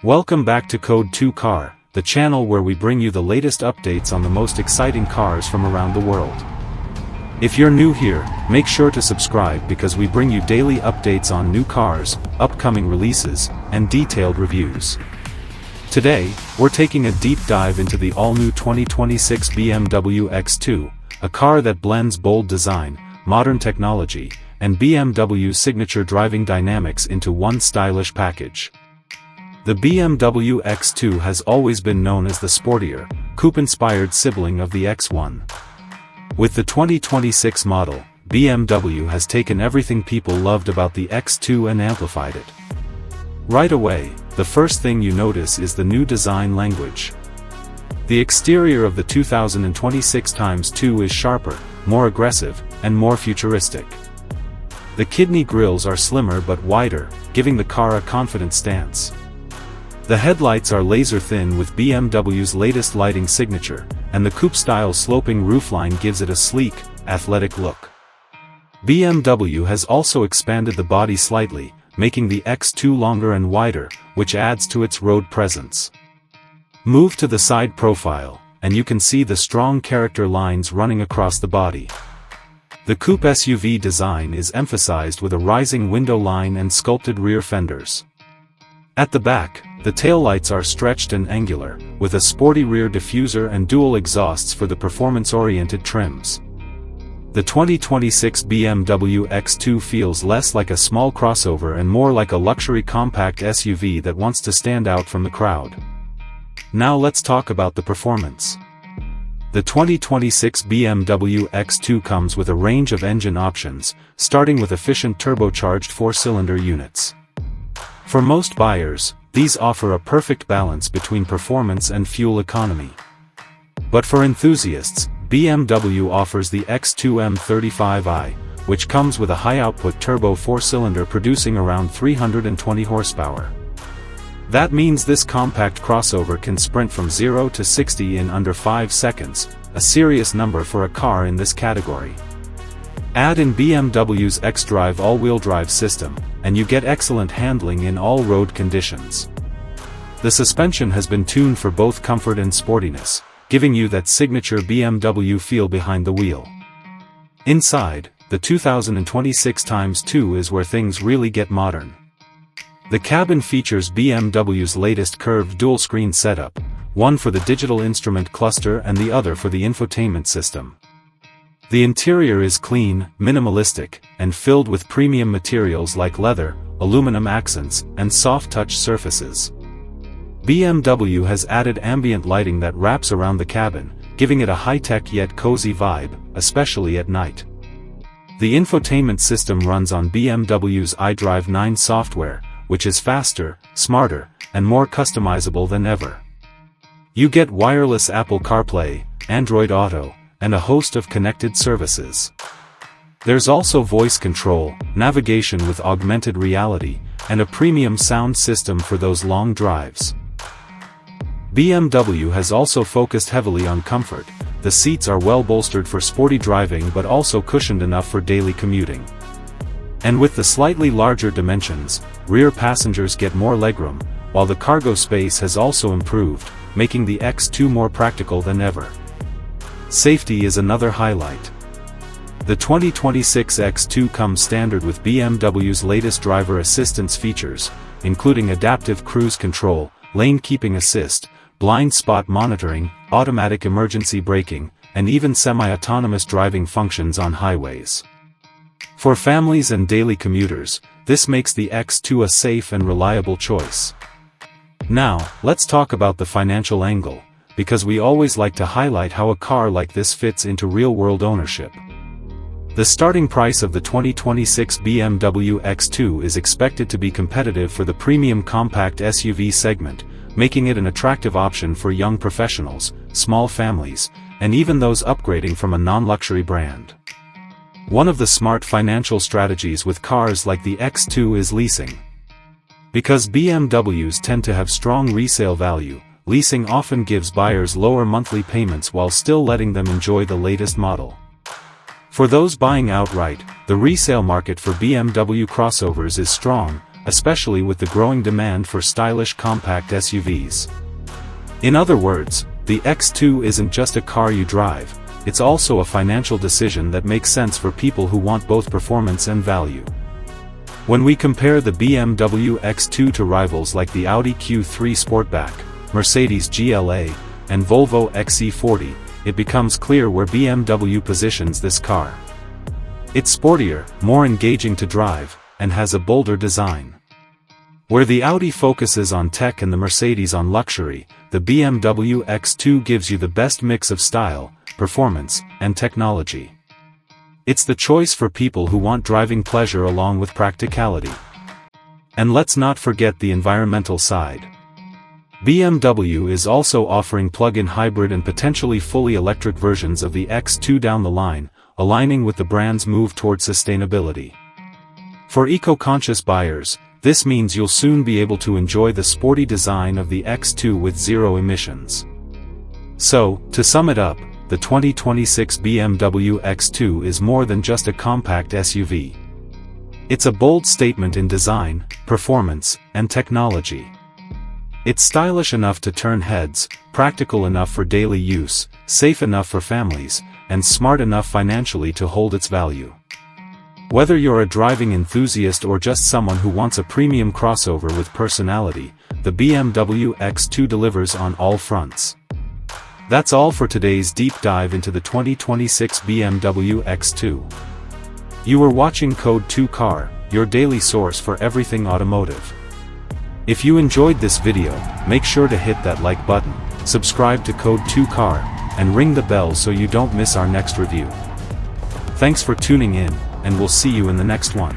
Welcome back to Code 2 Car, the channel where we bring you the latest updates on the most exciting cars from around the world. If you're new here, make sure to subscribe because we bring you daily updates on new cars, upcoming releases, and detailed reviews. Today, we're taking a deep dive into the all-new 2026 BMW X2, a car that blends bold design, modern technology, and BMW's signature driving dynamics into one stylish package. The BMW X2 has always been known as the sportier, coupe-inspired sibling of the X1. With the 2026 model, BMW has taken everything people loved about the X2 and amplified it. Right away, the first thing you notice is the new design language. The exterior of the 2026 X2 is sharper, more aggressive, and more futuristic. The kidney grills are slimmer but wider, giving the car a confident stance. The headlights are laser-thin with BMW's latest lighting signature, and the coupe-style sloping roofline gives it a sleek, athletic look. BMW has also expanded the body slightly, making the X2 longer and wider, which adds to its road presence. Move to the side profile, and you can see the strong character lines running across the body. The coupe SUV design is emphasized with a rising window line and sculpted rear fenders. At the back, the taillights are stretched and angular, with a sporty rear diffuser and dual exhausts for the performance-oriented trims. The 2026 BMW X2 feels less like a small crossover and more like a luxury compact SUV that wants to stand out from the crowd. Now let's talk about the performance. The 2026 BMW X2 comes with a range of engine options, starting with efficient turbocharged 4-cylinder units. For most buyers, these offer a perfect balance between performance and fuel economy. But for enthusiasts, BMW offers the X2 M35i, which comes with a high-output turbo 4-cylinder producing around 320 horsepower. That means this compact crossover can sprint from 0 to 60 in under 5 seconds, a serious number for a car in this category. Add in BMW's iDrive all-wheel drive system, and you get excellent handling in all road conditions. The suspension has been tuned for both comfort and sportiness, giving you that signature BMW feel behind the wheel. Inside, the 2026 X2 is where things really get modern. The cabin features BMW's latest curved dual-screen setup, one for the digital instrument cluster and the other for the infotainment system. The interior is clean, minimalistic, and filled with premium materials like leather, aluminum accents, and soft-touch surfaces. BMW has added ambient lighting that wraps around the cabin, giving it a high-tech yet cozy vibe, especially at night. The infotainment system runs on BMW's iDrive 9 software, which is faster, smarter, and more customizable than ever. You get wireless Apple CarPlay, Android Auto, and a host of connected services. There's also voice control, navigation with augmented reality, and a premium sound system for those long drives. BMW has also focused heavily on comfort. The seats are well bolstered for sporty driving but also cushioned enough for daily commuting. And with the slightly larger dimensions, rear passengers get more legroom, while the cargo space has also improved, making the X2 more practical than ever. Safety is another highlight. The 2026 X2 comes standard with BMW's latest driver assistance features, including adaptive cruise control, lane keeping assist, blind spot monitoring, automatic emergency braking, and even semi-autonomous driving functions on highways. For families and daily commuters, this makes the X2 a safe and reliable choice. Now, let's talk about the financial angle, because we always like to highlight how a car like this fits into real-world ownership. The starting price of the 2026 BMW X2 is expected to be competitive for the premium compact SUV segment, making it an attractive option for young professionals, small families, and even those upgrading from a non-luxury brand. One of the smart financial strategies with cars like the X2 is leasing. Because BMWs tend to have strong resale value, leasing often gives buyers lower monthly payments while still letting them enjoy the latest model. For those buying outright, the resale market for BMW crossovers is strong, especially with the growing demand for stylish compact SUVs. In other words, the X2 isn't just a car you drive, it's also a financial decision that makes sense for people who want both performance and value. When we compare the BMW X2 to rivals like the Audi Q3 Sportback, Mercedes GLA, and Volvo XC40, it becomes clear where BMW positions this car. It's sportier, more engaging to drive, and has a bolder design. Where the Audi focuses on tech and the Mercedes on luxury, the BMW X2 gives you the best mix of style, performance, and technology. It's the choice for people who want driving pleasure along with practicality. And let's not forget the environmental side. BMW is also offering plug-in hybrid and potentially fully electric versions of the X2 down the line, aligning with the brand's move toward sustainability. For eco-conscious buyers, this means you'll soon be able to enjoy the sporty design of the X2 with zero emissions. So, to sum it up, the 2026 BMW X2 is more than just a compact SUV. It's a bold statement in design, performance, and technology. It's stylish enough to turn heads, practical enough for daily use, safe enough for families, and smart enough financially to hold its value. Whether you're a driving enthusiast or just someone who wants a premium crossover with personality, the BMW X2 delivers on all fronts. That's all for today's deep dive into the 2026 BMW X2. You were watching Code 2 Car, your daily source for everything automotive. If you enjoyed this video, make sure to hit that like button, subscribe to Code 2 Car, and ring the bell so you don't miss our next review. Thanks for tuning in, and we'll see you in the next one.